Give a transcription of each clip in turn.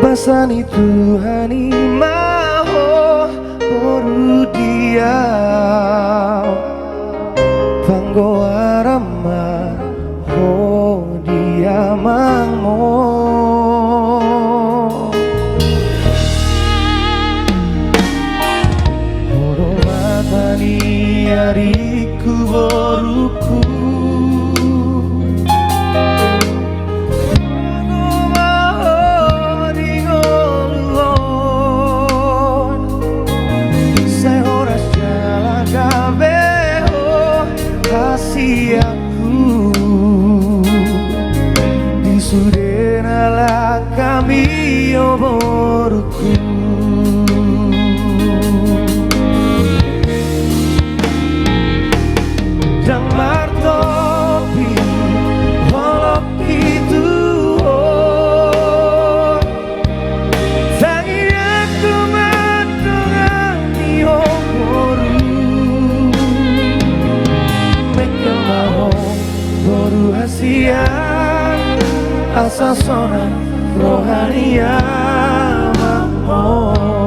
Basani Tuhani maho boru dia Panggo arama ho dia mangmo Horo matani ariku boruku aku di sudena kami oboruku dan martopi holok itu tangi aku mendengani oboru boru hasia asa sona rohania mamon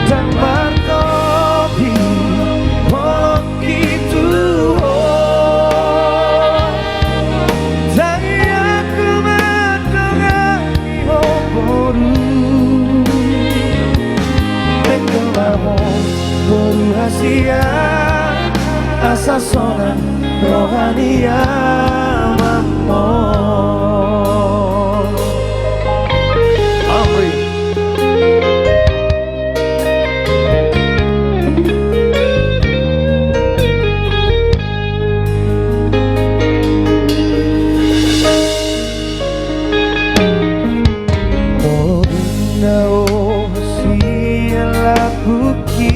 dan martopi holok itu tangi aku mendengani boru mekelahon boru hasia asa sona rohania mamon Amri oh bunda oh hasia labuki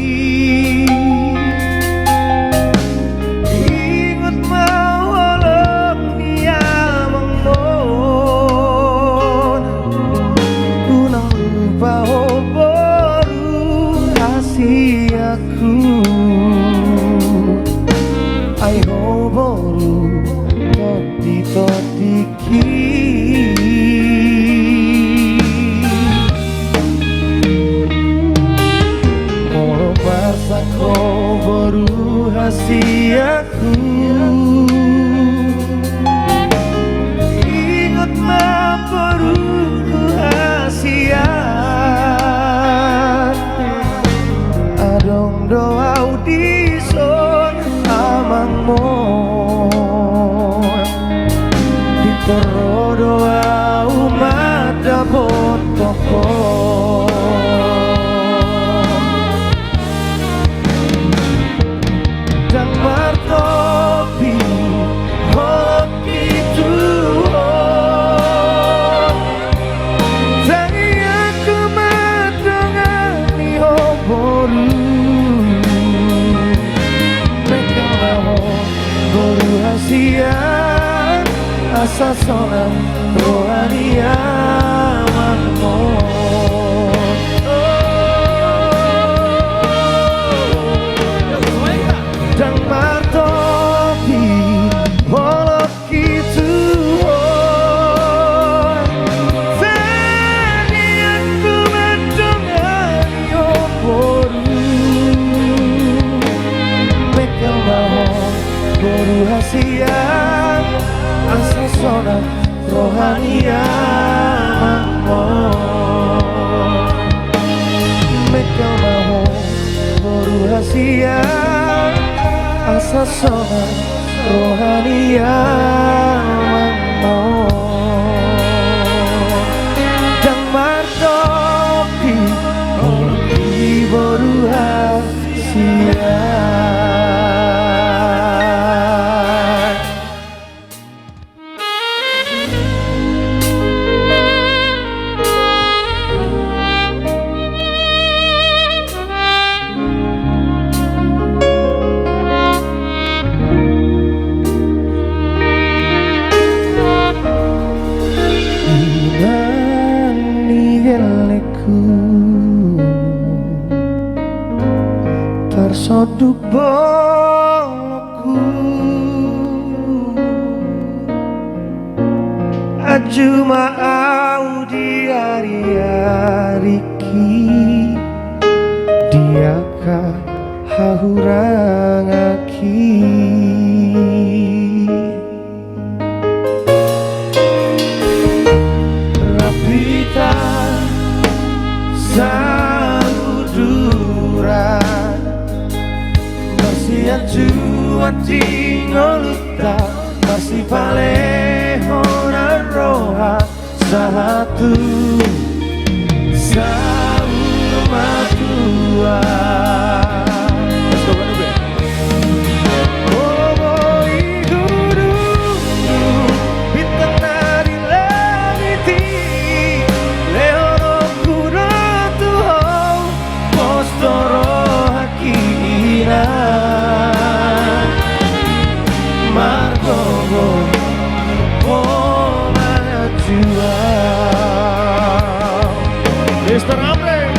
ai ho boru toti Moro basa ko boru hasiaku ingat mamboru hasiat adong doa audison amangmo ditero doa umat dapot toko dan martopi holok itu tangi aku mendengani oboru boru hasia asa sona rohania mamon dan martopi holok itu tadi aku mendengani oboru mekel mahon boru hasia asa sona rohania mamon mekel mahon boru hasia asa sona rohania mamon dan martopi boru hasia cuma di hari-hari diakah hahurang aki rapita sauduran masih acuan tingoluta masih palehonan roha satu sahur matua. Mr. Amre.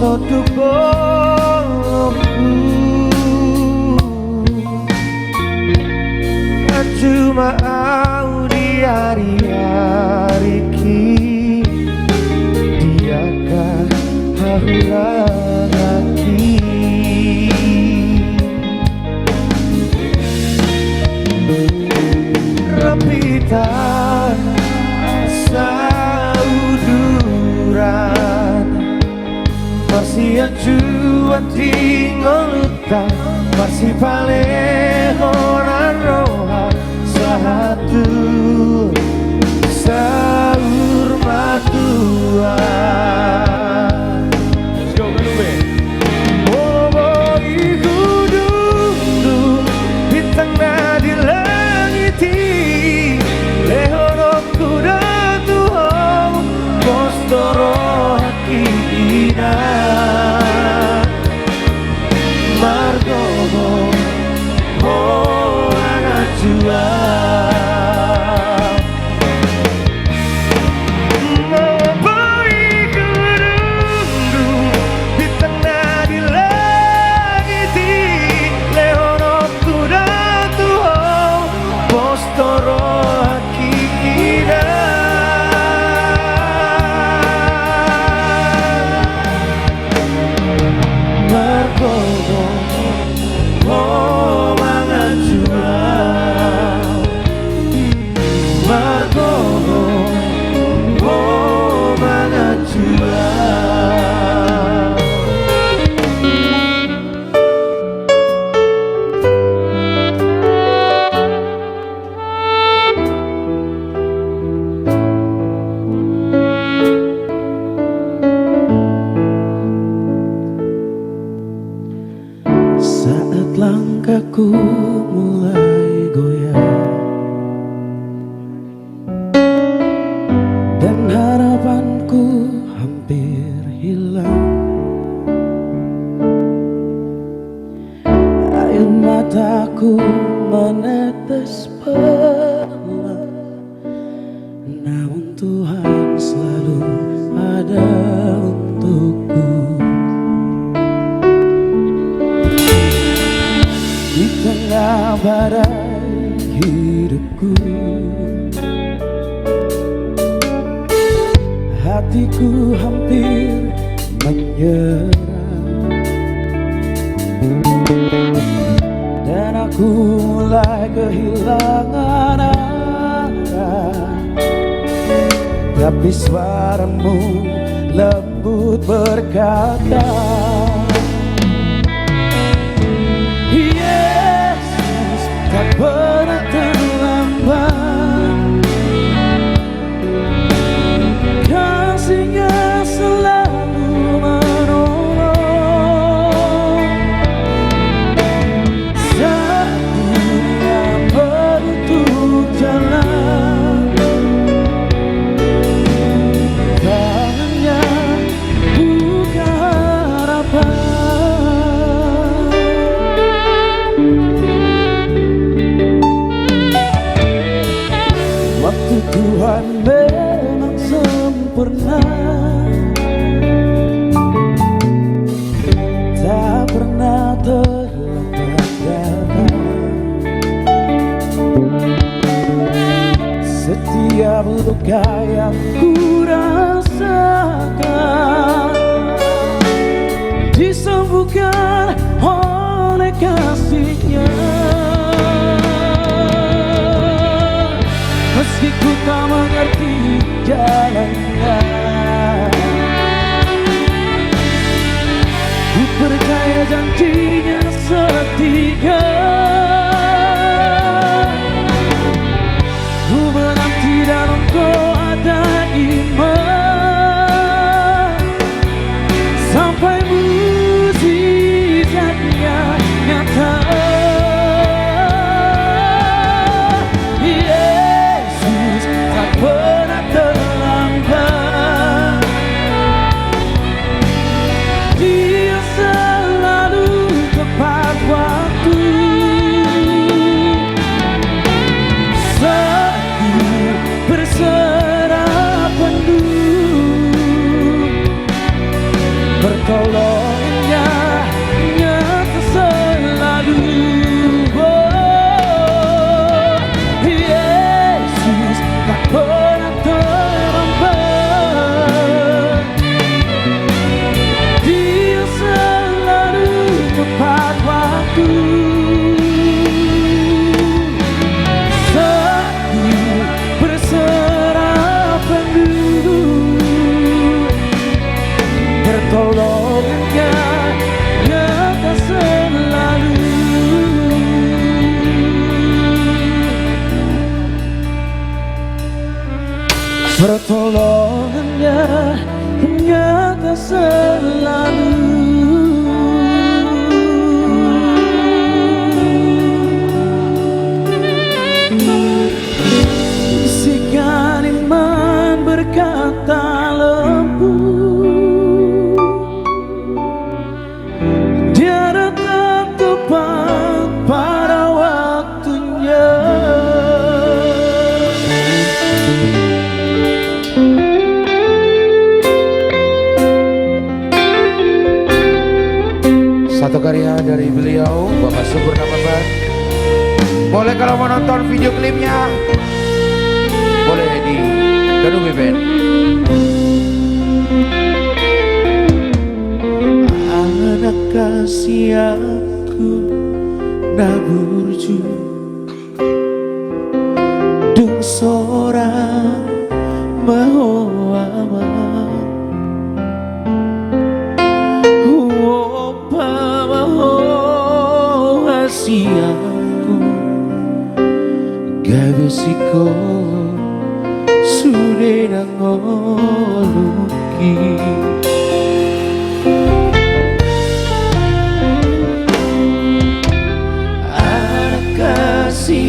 Satu bolongku cuma di hari-hari diakah hahurang aki repitan sauduran masih acuan tingoluta masih palehonan roha satu sahur matua. Let's go, bintang di langit lehono kuda tuh postoro hati ina margo anak jua saat langkahku mulai goyah dan harapanku hampir hilang, air mataku menetes pelan, namun Tuhan selalu ada untukku. Di tengah badai hidupku, hatiku hampir menyerah dan aku mulai kehilangan arah, tapi suaramu lembut berkata, Yesus tak pernah terlambat, kasih-Nya selalu menolong. setiap luka yang ku rasakan disembuhkan oleh kasih-Nya. Meski ku tak mengerti jalannya, ku percaya janji-Nya setia. Ku menanti dalam Kau ada iman, sampai mujizat-Nya nyata. Yesus tak pernah terlambat, Dia selalu tepat waktu. Berserah penuh, pertolongan-Nya nyata selalu. Oh, Yesus tak pernah terlambat, Dia selalu tepat waktu. Pertolongan-Nya nyata selalu. Pertolongan-Nya nyata selalu. Bisikan iman berkata lembut, pada waktunya. Satu karya dari beliau, Bapak Subur Namaban. Boleh kalau mau nonton video klipnya, boleh di Ganubi Band. Anak kasih aku naburju dung seorang mahoama opa maho hasiaku gawe siko sude nangoluki.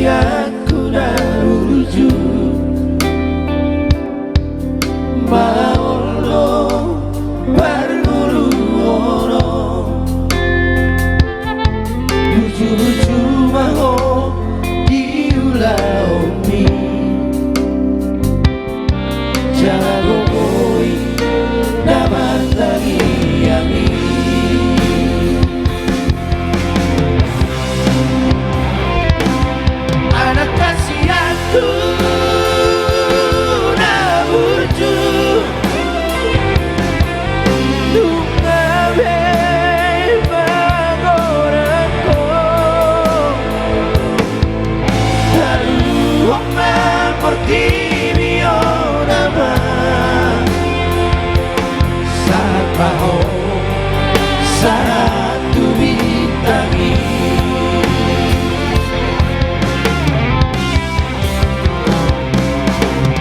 Aku naruju maolo barguru-oro lucu-lucu maho diulaumi jago boy dapat lagi yami. Satu bintangi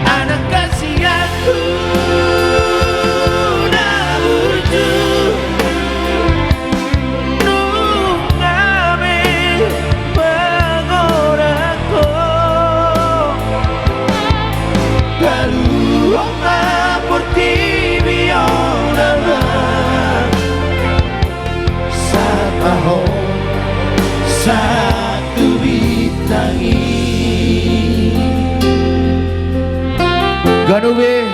anak kasih aku naburju nungame pengorako lalu ngapur tibiyo nama satu bintangi. Ganubi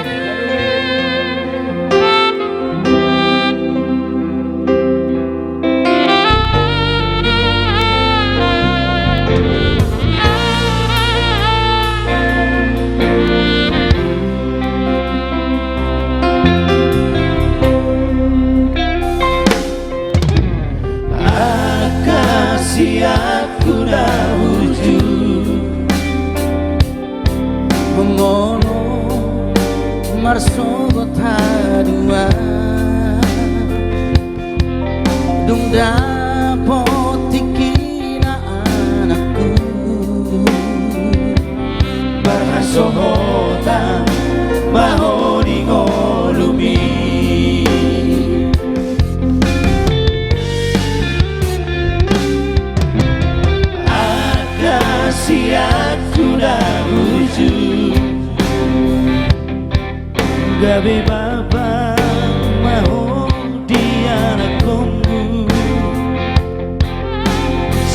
marsogota dua dung dapotiki na anakku barasogota mahoni ngolumi akasiatku na wujud gabi baba mau dia nakumbu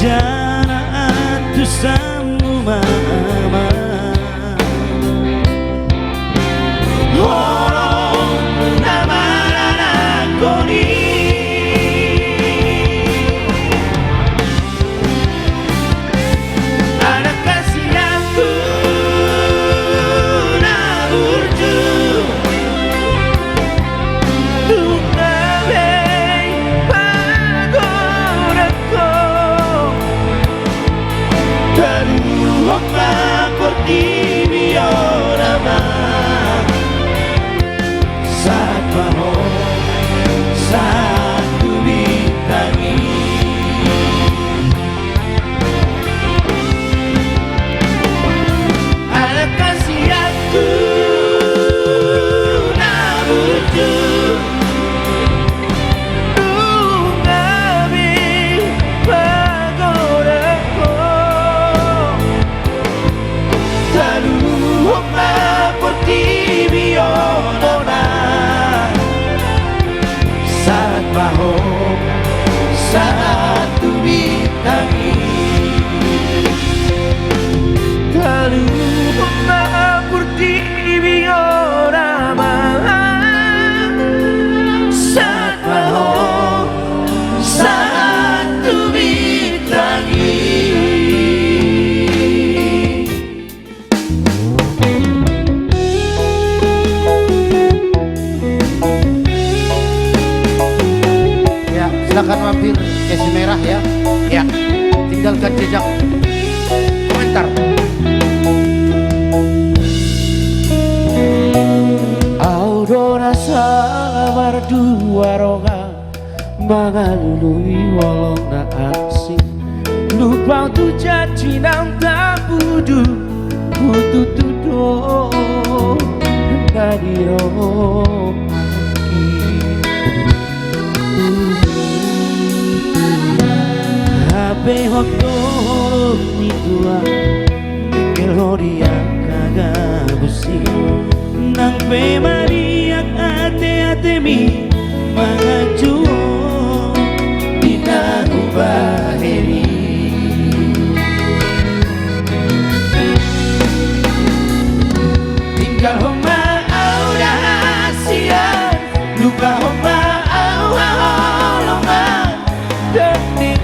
jana atu samu mama horong namarana koni anak kasihanku na urju saat maho saat ku bintangi anak kasihanku na wujud dungabi pagorako taluhok na portibionona saat maho saat tubitangi taluhok na portibionona saat maho saat tubitangi. Silakan mampir ke si merah ya. Ya, tinggalkan jejak komentar. Aurora salamar dua roga mangalului wolong na asing lupa tu janji nang tak budu butuh tudo dari roh Hape hotoro ni tua Mikel horiak kagabusi Nang pe mariak ate mi Mangajuo Dina ubaheri Tinggal homa au rahasia Lupa homa au holongan Detik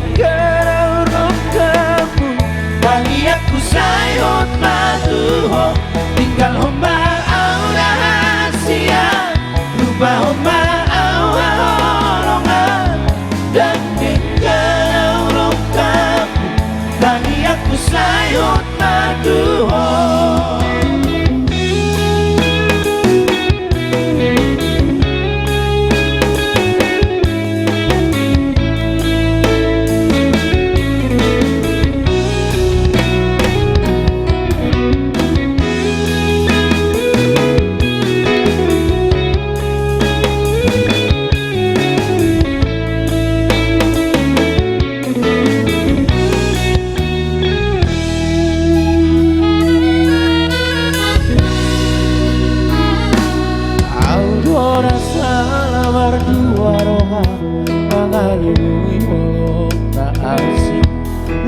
sayot matuho tinggal homa au rahasia lupa homa au holongan dan tinggal rokamu bagi aku sayot matuho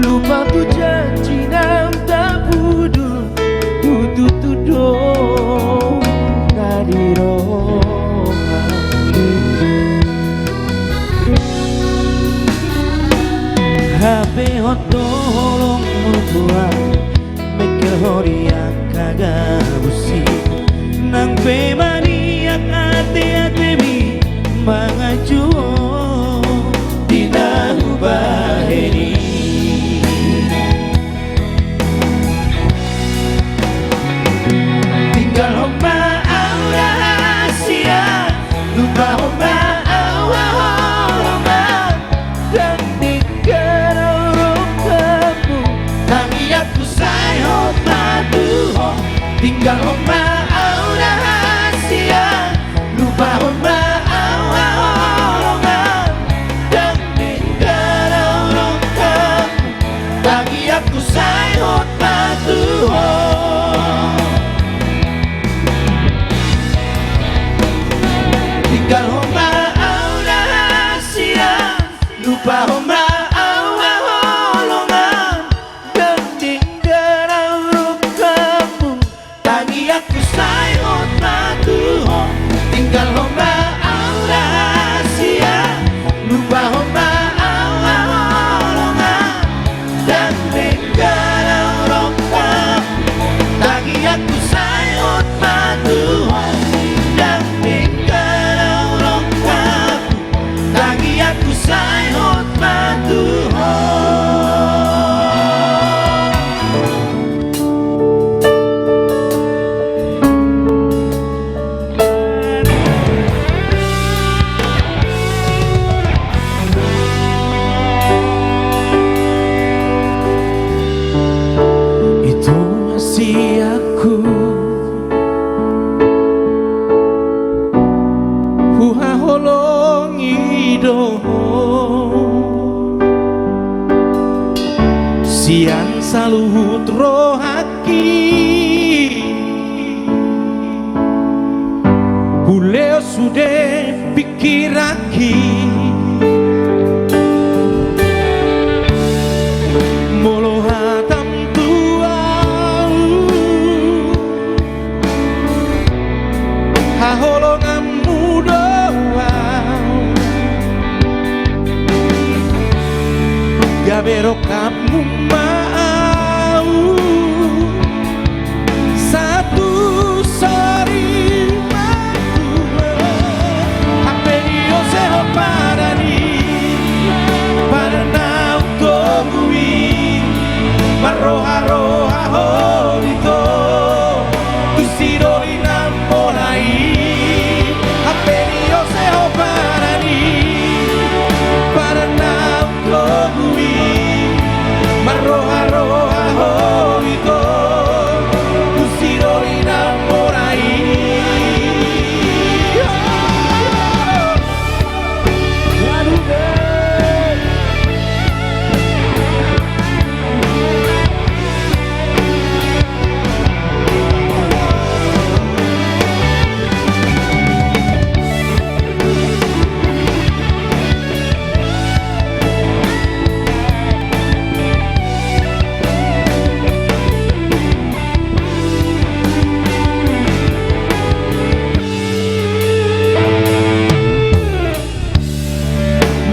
lupa tu janji nang tak budu butuh tudo dari roh Hape hotolong mutua Mikir horiak kagabusi Nang pe maniak ate mi Mangajuo Dina ubaheri Tinggal homa aura saluhut rohaki Huleo sude pikiraki Molo hatam tuau Haholongan muda Gabero kamu mau Satu sari madua Aperio seho parani Para nau togui Marroha-roha holito Tusidori namorai Aperio seho parani Para nau togui Marroha-roha holito Tusidori namorai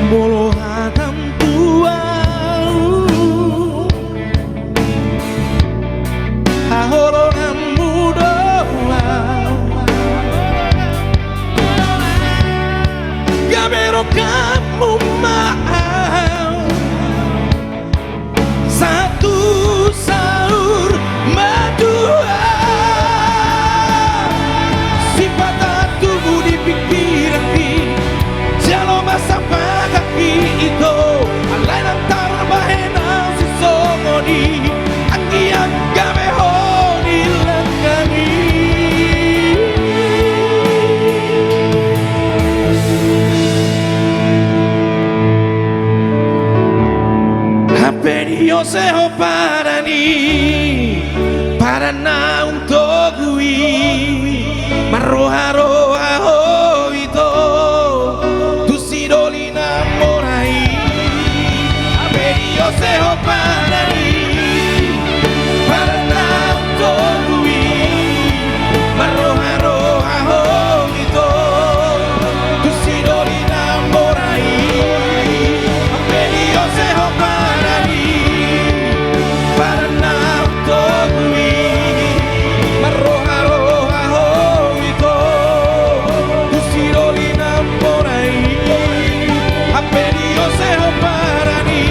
Molo hatam tuau Haholongan muda Gabero kamu mau Satu sahur madua Sifat tubuh dipikirkan Jalo masa pagaki ito Alay ng tarbahe ng si Somoni Aki ang gameho nilang kami Haperio seho parani Para naung togui Marroha-roha hoito Tusidoli namorai Aperio seho parani Para naung togui Marroha-roha hoito Tusidoli namorai Aperio seho parani Para naung togui Marroha-roha hoito Tusidoli namorai Aperio seho parani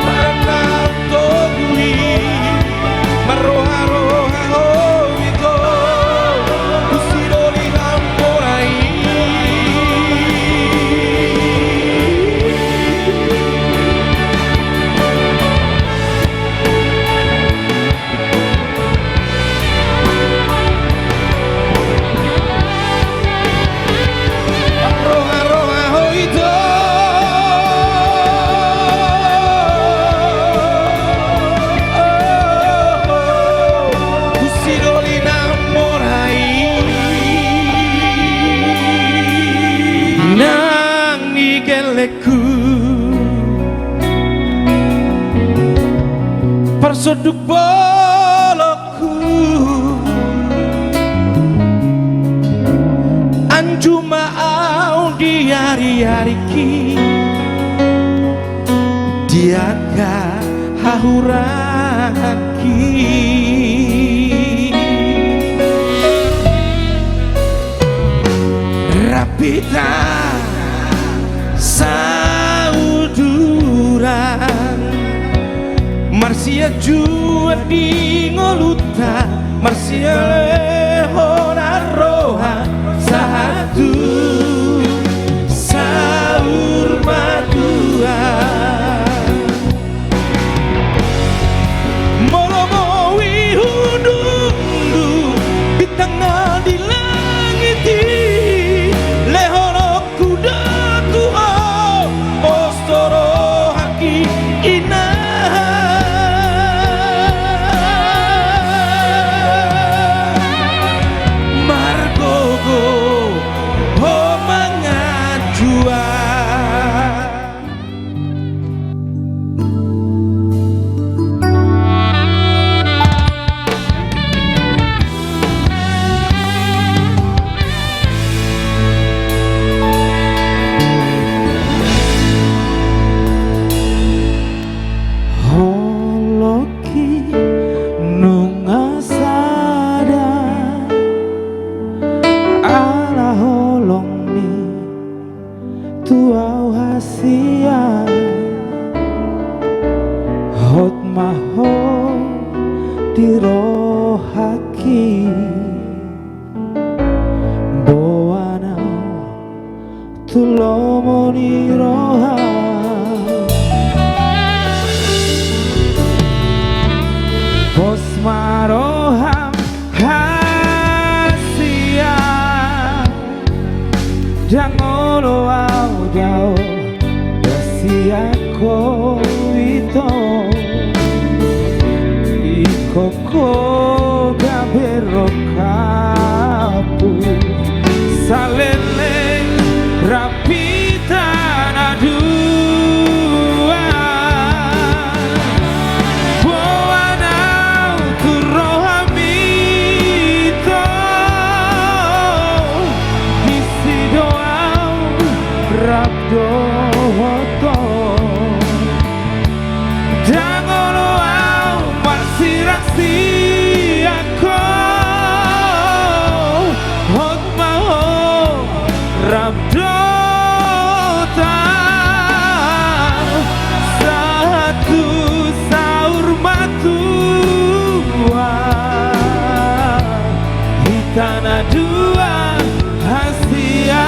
Para naung togui Marroha-roha hoito Tusidoli namorai Marroha-roha hoito Tusidoli namorai Nang igeleku Persoduk boloku Anjuma au di hari-hari ki Diaga hahuraki Rapita sauduran Marsia jua di ngoluta Marsia lehona roha Satu sahur madua Molomowi hundundu Bitanga di langit Lehono kuda tuho Ostoro haki inah tulomoni roha Posmaroham hasia Jangolo au jauh Dasiako ito Ikoko gabero kapu Salele rapita nadua Boanau turohamito Disidoau rabdohoto Jangoloau marsiraksi ako Hotmao rabdota Satu saur matua Hitana dua hasia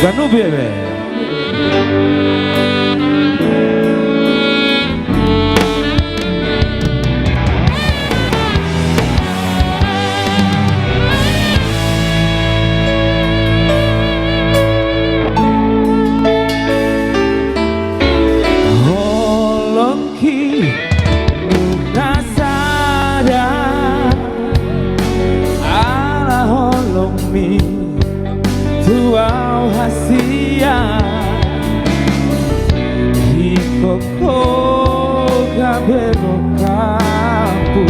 Ganu bebe Tuau hasia Hikoko gabero kapu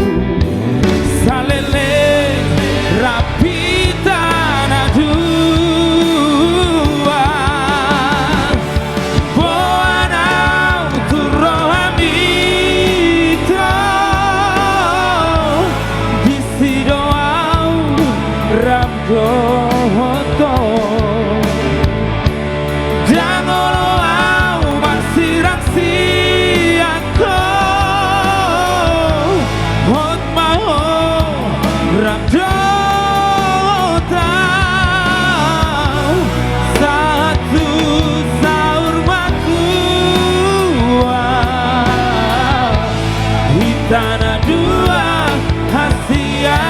Salele rapita nadua Boanau turohamito Disidoau rabdohoto Jangoloau marsiraksi ako Hotmao rabdota Satu saur matua Hitana dua hasia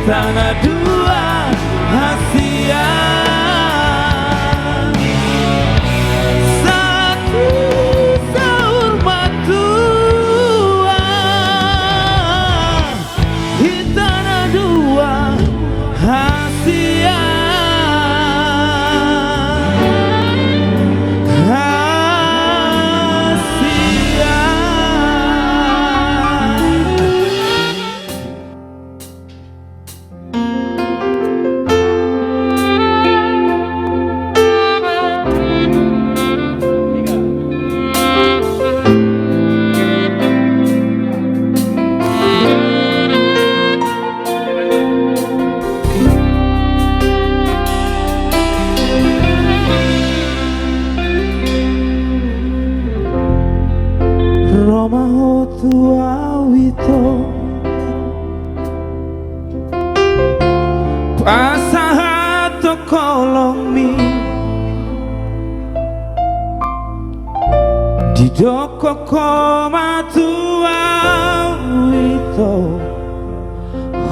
Tanah dua hasia Satu saur matua Hitana dua hasia Romaho tuawito Pasahato kolongmi Didoko koma tuawito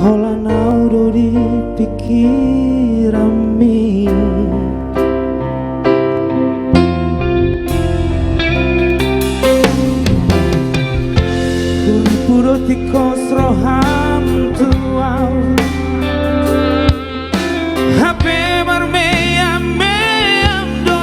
Holanau do di pikirami Tikos roham tuau Hape marmeyam meyam do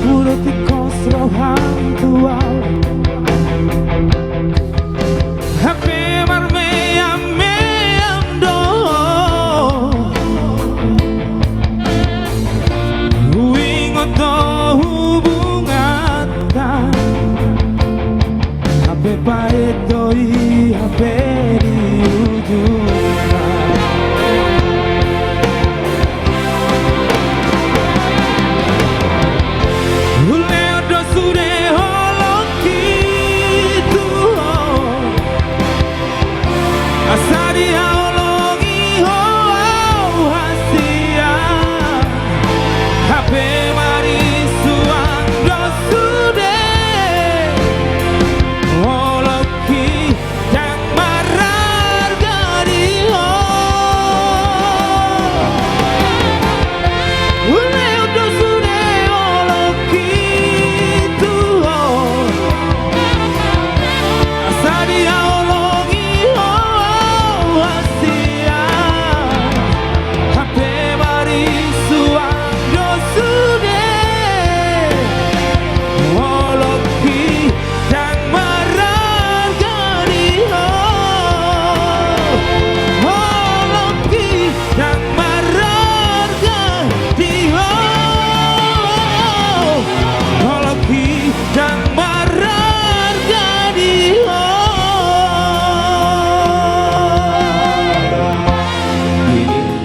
Puro ti construhan tual Happy marmea meando Uingot to hubungan ka Happy pa ito'y happy di ujungan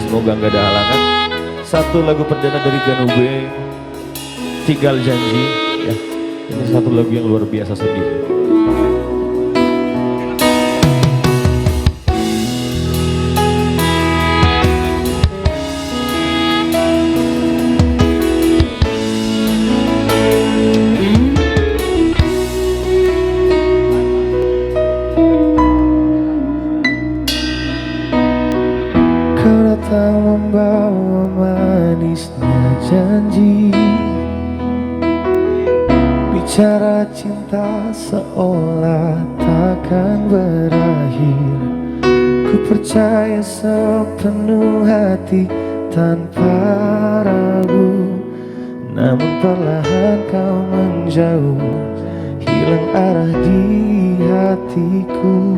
Semoga nggak ada halangan. Satu lagu perdana dari Ganube, Tinggal Janji. Ya, ini satu lagu yang luar biasa sedih. Tak membawa manisnya janji, bicara cinta seolah takkan berakhir. Ku percaya sepenuh hati tanpa ragu, namun perlahan kau menjauh, hilang arah di hatiku.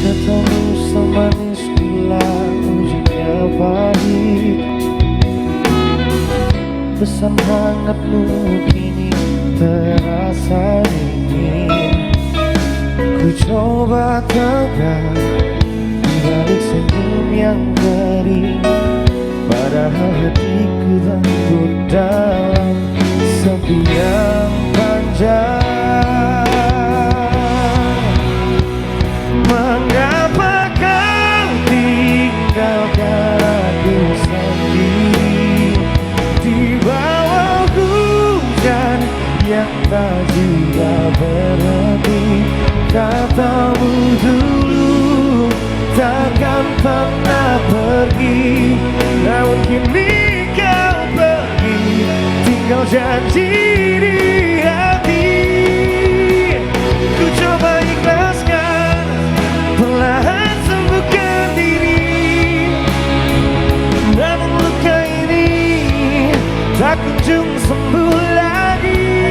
Katamu semanis gula, ujungnya pahit. Pesan hangatmu kini terasa dingin. Ku coba tegak di balik senyum yang kering, padahal hatiku takut dalam sepi yang panjang. Mengapa kau tinggalkan aku sendiri di bawah hujan yang tak juga berhenti? Katamu dulu takkan pernah pergi, namun kini kau pergi, tinggal janji di hati. Ku coba ikhlaskan, perlahan sembuhkan diri, namun luka ini tak kunjung sembuh lagi.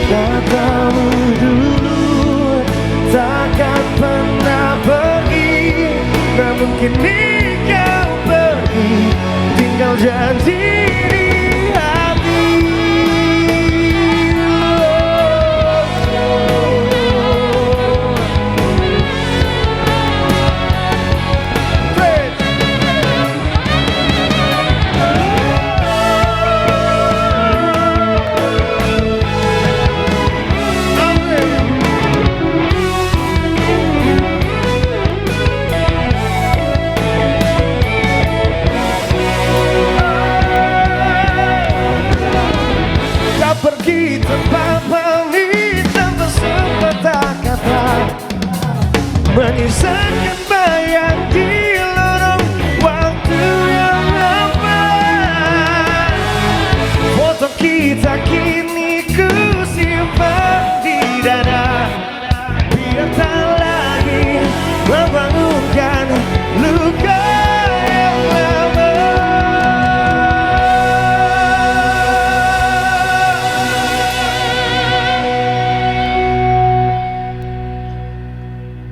Katamu dulu takkan pernah pergi, namun kini kau pergi, tinggal janji di hati. Pergi tanpa pamit, tanpa sepatah kata, menyisakan bayang di lorong waktu yang lama. Foto kita kini ku simpan di dada, biar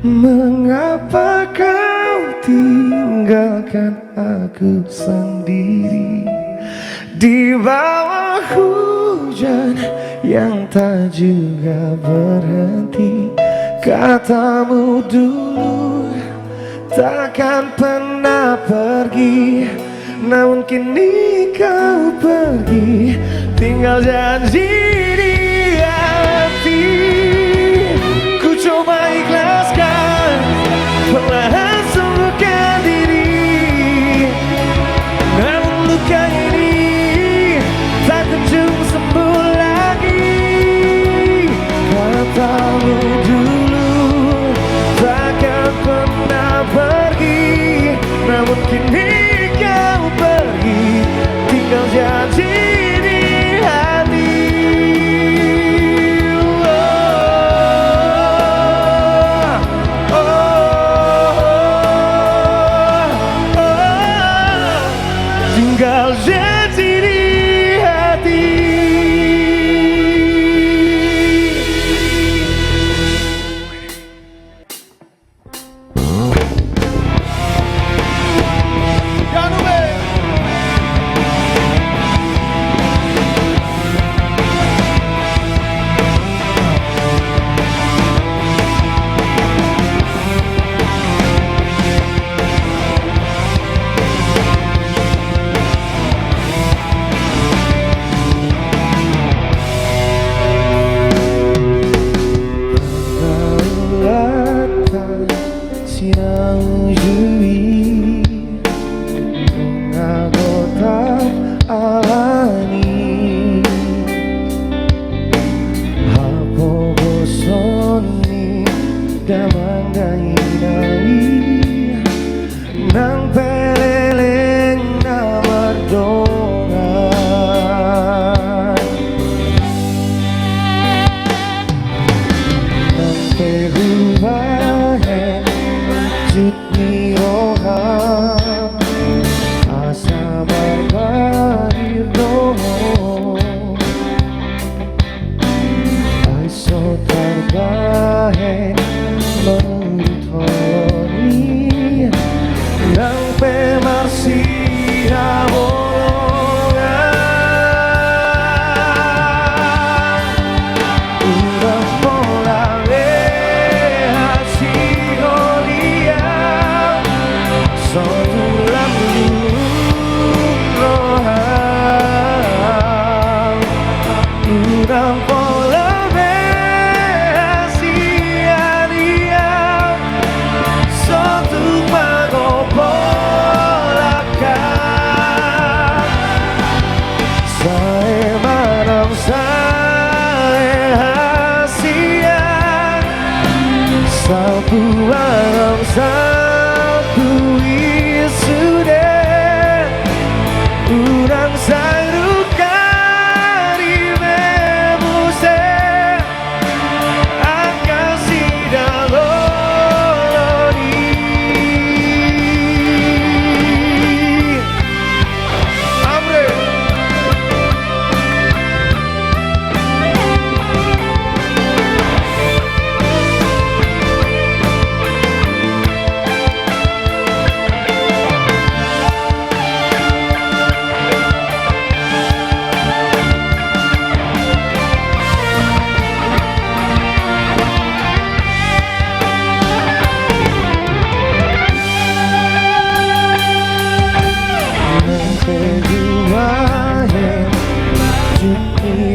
Mengapa kau tinggalkan aku sendiri di bawah hujan yang tak juga berhenti? Katamu dulu takkan pernah pergi, namun kini kau pergi, tinggal janji di hati. Ku coba ikhlaskan, perlahan sembuhkan diri, namun luka ini tak kunjung sembuh lagi. Katamu dulu takkan pernah pergi, namun kini kau pergi, tinggal janji di hati. Tinggal janji di hati. Siang jui mengagotam alani hapo bosoni damang dai nang peleleng na mardongan nang perubahan Jitni roham asa barbadir doho aiso tarbahen menutoni yang pemarsi abolongan udah polale udang pola behasia dia suatu magopolakan saya malam saya hasian sapu malam satu isudah udang sayrukan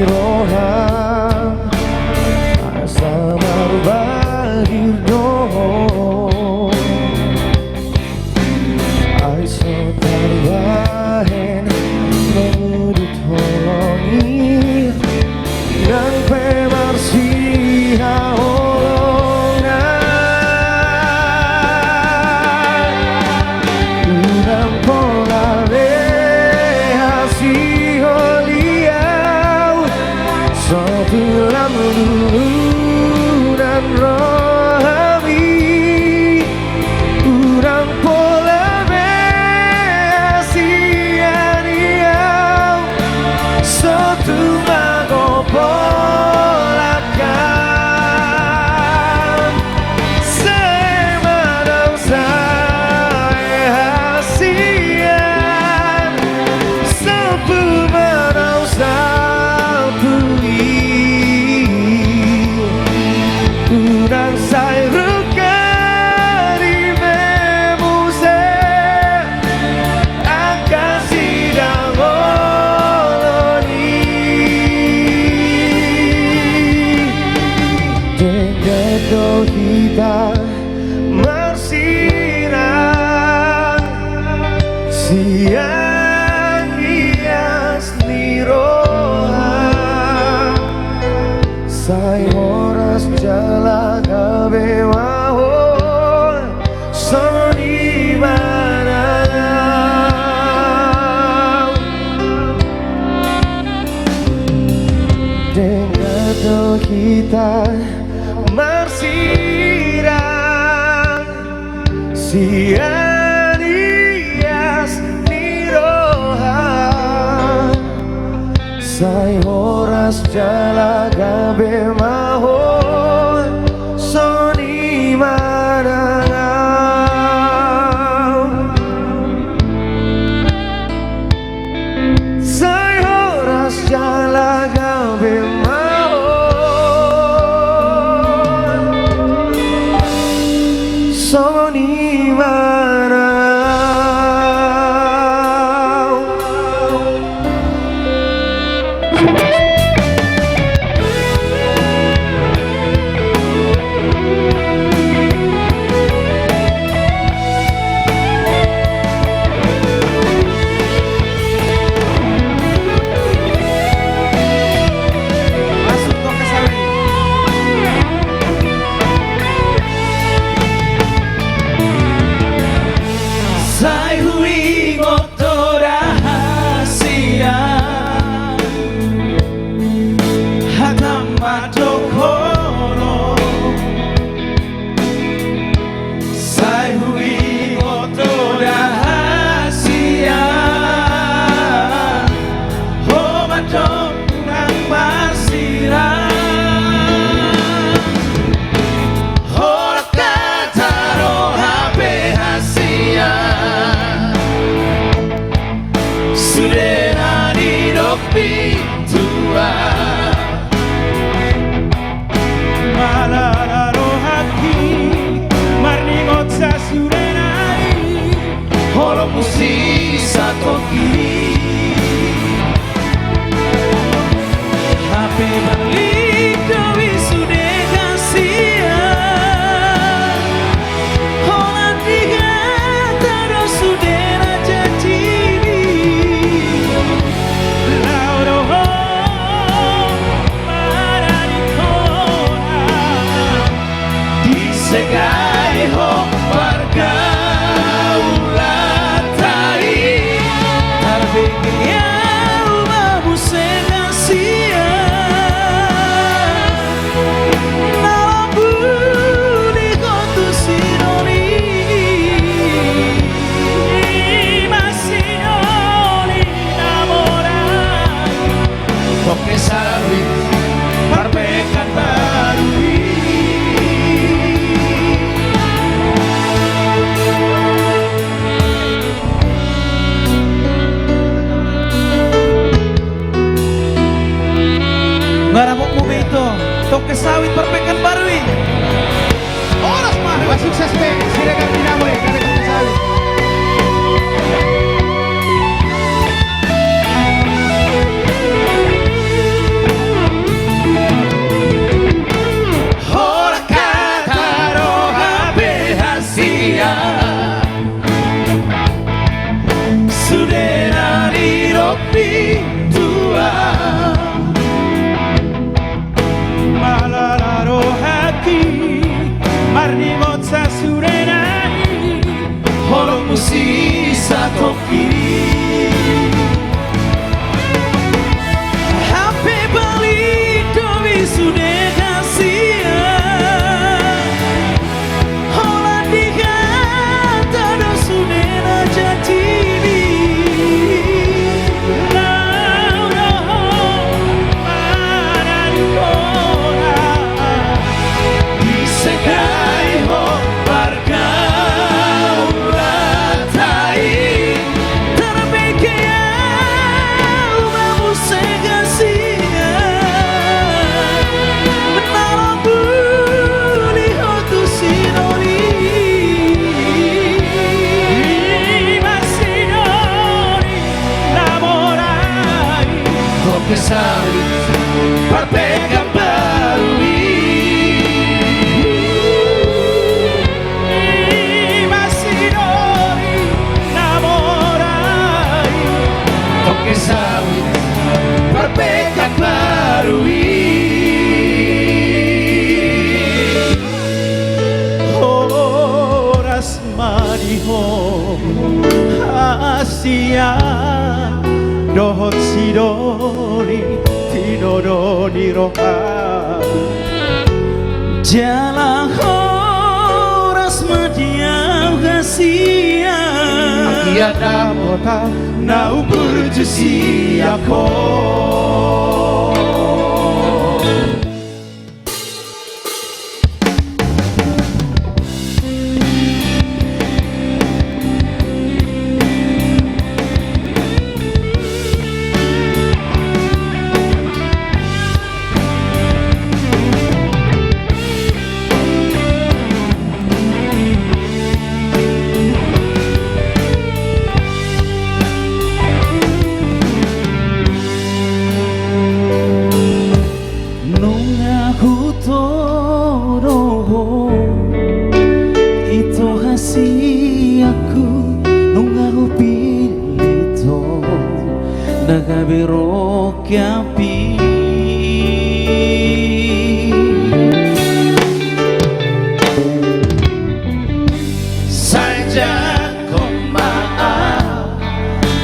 roham asa marbadir doho aiso tarbahen menudut holongi dan pemarsi haolongan udang polare hasi holiau suatu lambu dan roh Gato kita marsiran siang hias liroha sai horas jalaga bewahon soni barang dengan kita marsiran siang hias liroha sai horas jalaga bemahon soni marang sai horas jalaga bemahon soni marang. rahasia dohot sidoni tidodoni rohani jalan horas madiau hasia Akiada kota nau berjusi aku Nagabiro kiapi saja kau maaf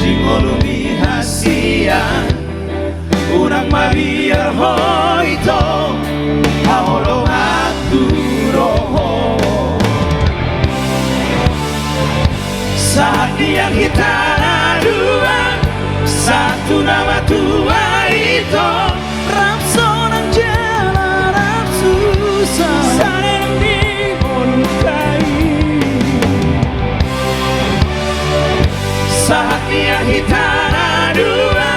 dingolumi hasian unang Maria hoito haolo aku roho saat yang kita dua satu nama tua itu rapsonan jalan susah saling dimelukai saat yang kita dua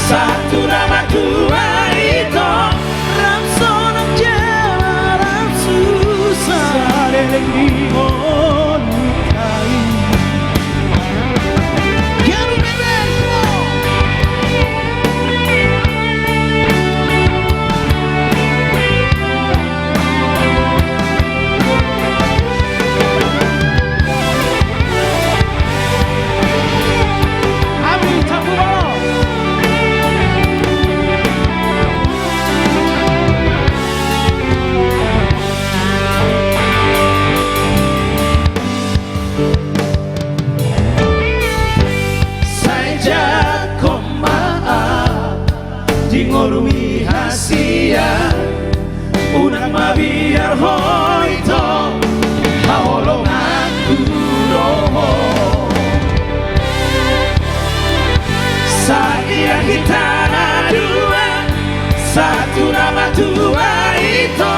satu nama tua itu rapsonan jalan susah saling dimelukai. Ngorumi hasia unang mabiar hoito haolong aku roho saat yang kita dua satu nama tua itu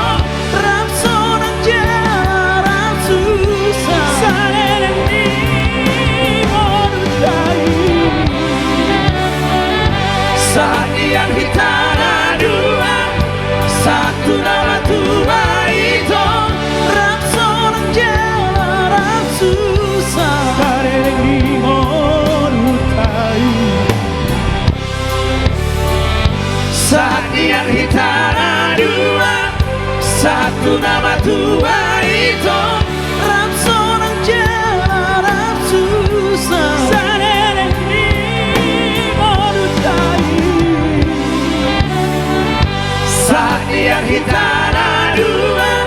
rapsonan jalan susah saling dimelukai saat yang kita dua satu nama tua itu rapsonan jalan susah saling dimelukai saat yang kita dua satu nama tua itu rapsonan jalan susah saling dimelukai saat yang kita dua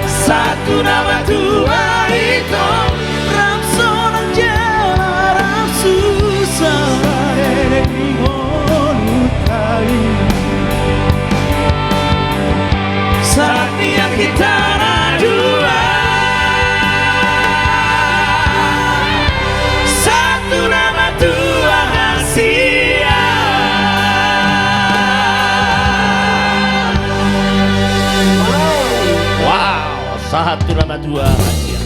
satu nama tua itu rapsonan jalan susah saling dimelukai saat yang kita dua satu nama tua hasia. Wow, satu nama dua hasia.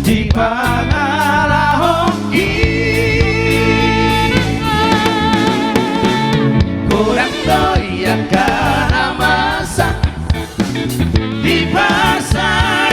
Di pangalahongi kurang doyan karena masak di pasar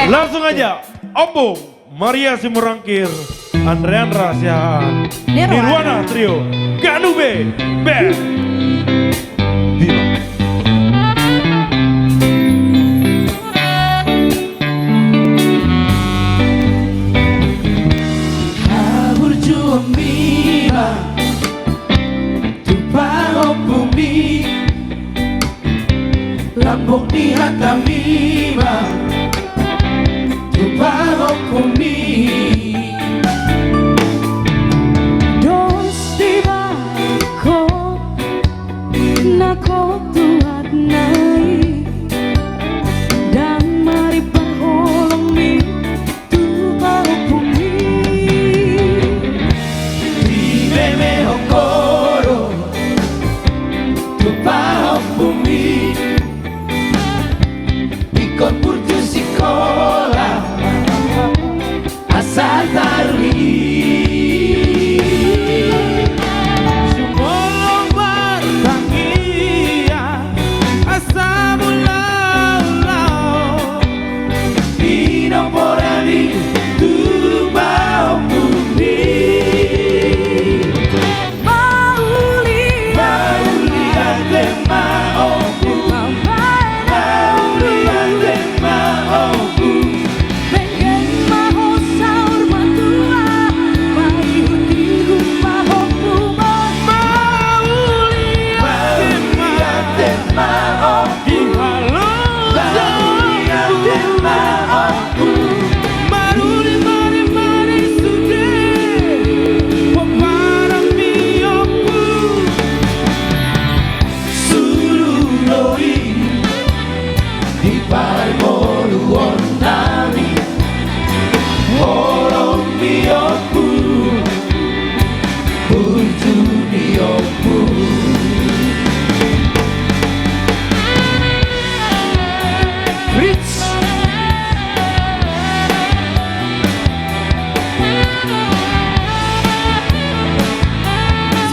Langsung aja, Ombong, Maria Simurangkir, Andreandra Siahaan, Nirwana Trio, Ganube, Band. Dino. Berjuang mima Tupang bumi Lambok di hata mima Tupang bumi Dos di bako Nako tuat nai Dan mari perholong mi Tupang bumi Bebe hokoro Tupang bumi Ikut burju sekolah Asal tarwi Sumolong bertangia Asa mulau-lau Pino porani Tupang bumi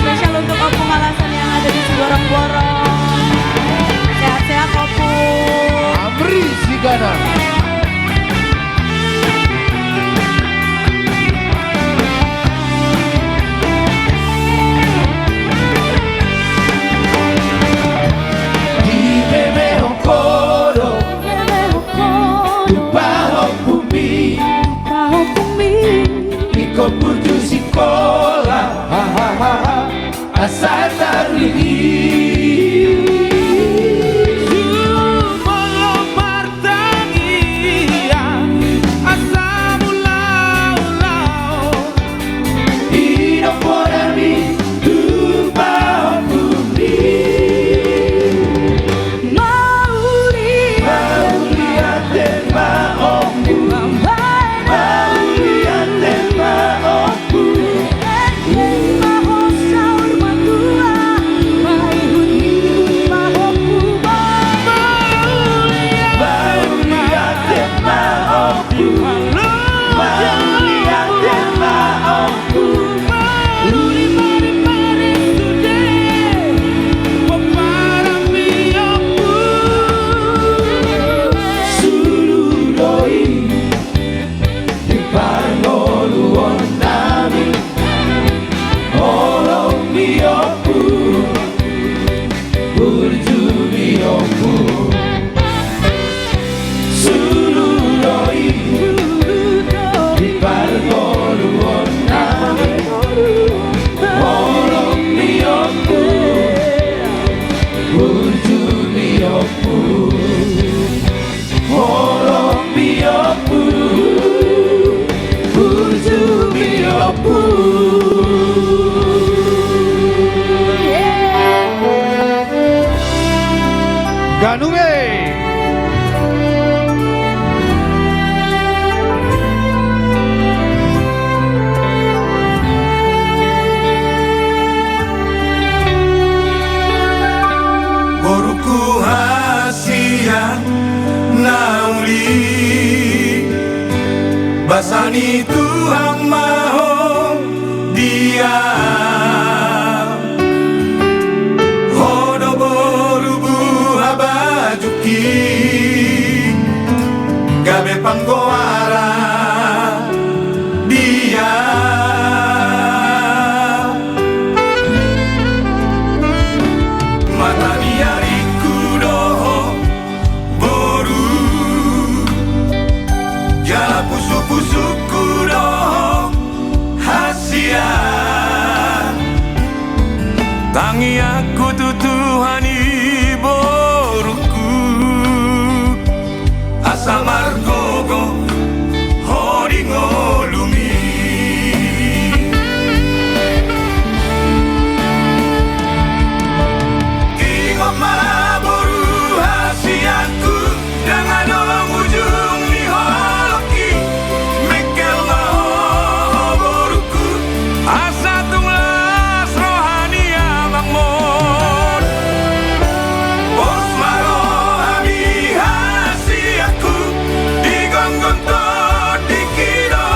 Spesial untuk Opung Alasan yang ada di Ciborong-Borong. Sehat-sehat Opung. Amri Sigana. Di bebe hokoro Tupang bumi Kau bumi Ikut burju sekolah Asal tarwi Sumolong bertangia Asa mulau-lau Hidup porami Tupang bumi Mau lihat tema ombu Mau lihat tema ombu Ganube. Boruku hasian nauli Basani Tuhan maho dia Hodo borubu habajuki Gabe Manggoara dia mata dia rikudoho boru jala pusu-pusu kudoho hasia tangi aku tutuhani boruku asa margogo hori ngolumi kingo maboru hasiaku dengan dong ujung ni holoki mekel maho boruku asa tunglas rohani amangmon bos maro ami hasiaku digonggon to dikiro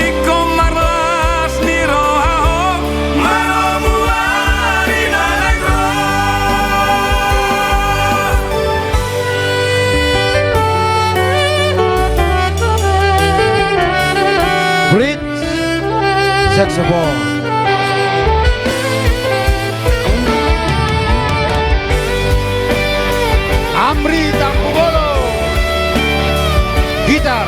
iko marlas ni rohaho maro muari nalegro Blitz saxophone. Amri Tampubolo gitar.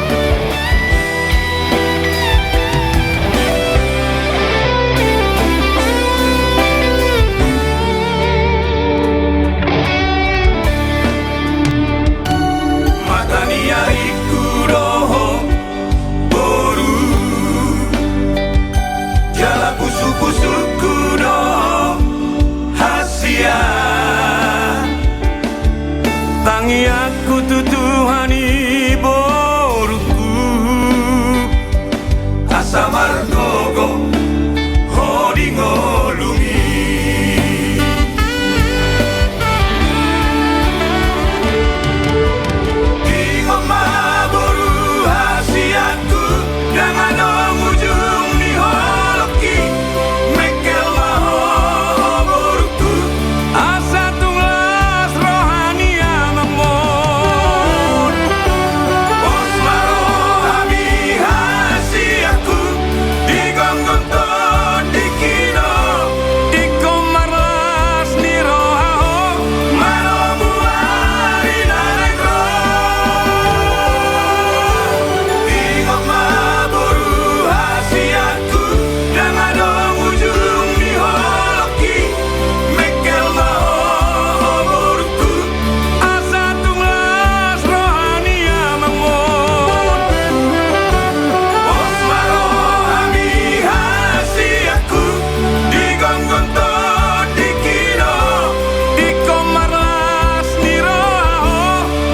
matani ikudoho boru jala pusu-pusu kudoho hasia tangi aku tutuhani boruku asa margogo hodi ngolumi kingo maboru hasiaku dengan dong ujung ni holoki mekel maho boruku asa tunglas rohani amangmon bos maro ami hasiaku digonggon to dikino iko marlas ni rohaho maro muari nalegro kingo maboru hasiaku dengan dong ujung ni holoki mekel maho boruku asa tunglas rohani amangmon bos maro ami hasiaku digonggon to dikino iko marlas ni rohaho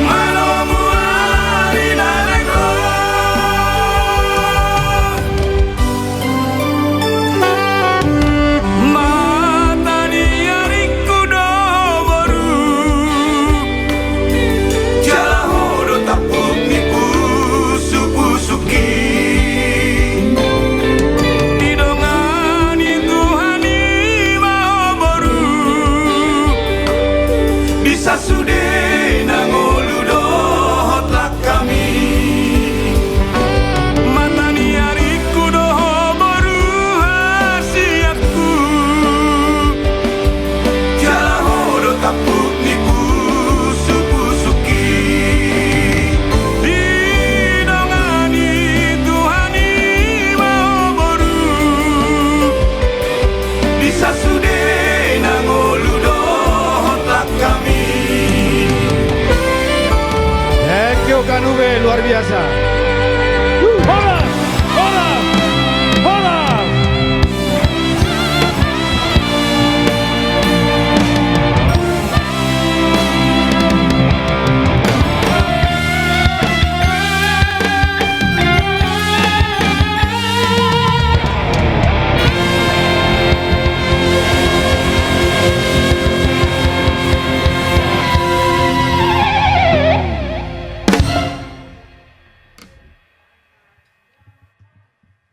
maro muari nalegro matani arikudoho boru jala hodo tapuk ni pusu-pusuki didongani Tuhani maho boru bisa sude nangolu dohotlah kami matani arikudoho boru hasiaku jala hodo tapuk ni pusu-pusuki didongani Tuhani maho boru bisa sude nangolu dohotlah kami Thank you Kanube, luar biasa.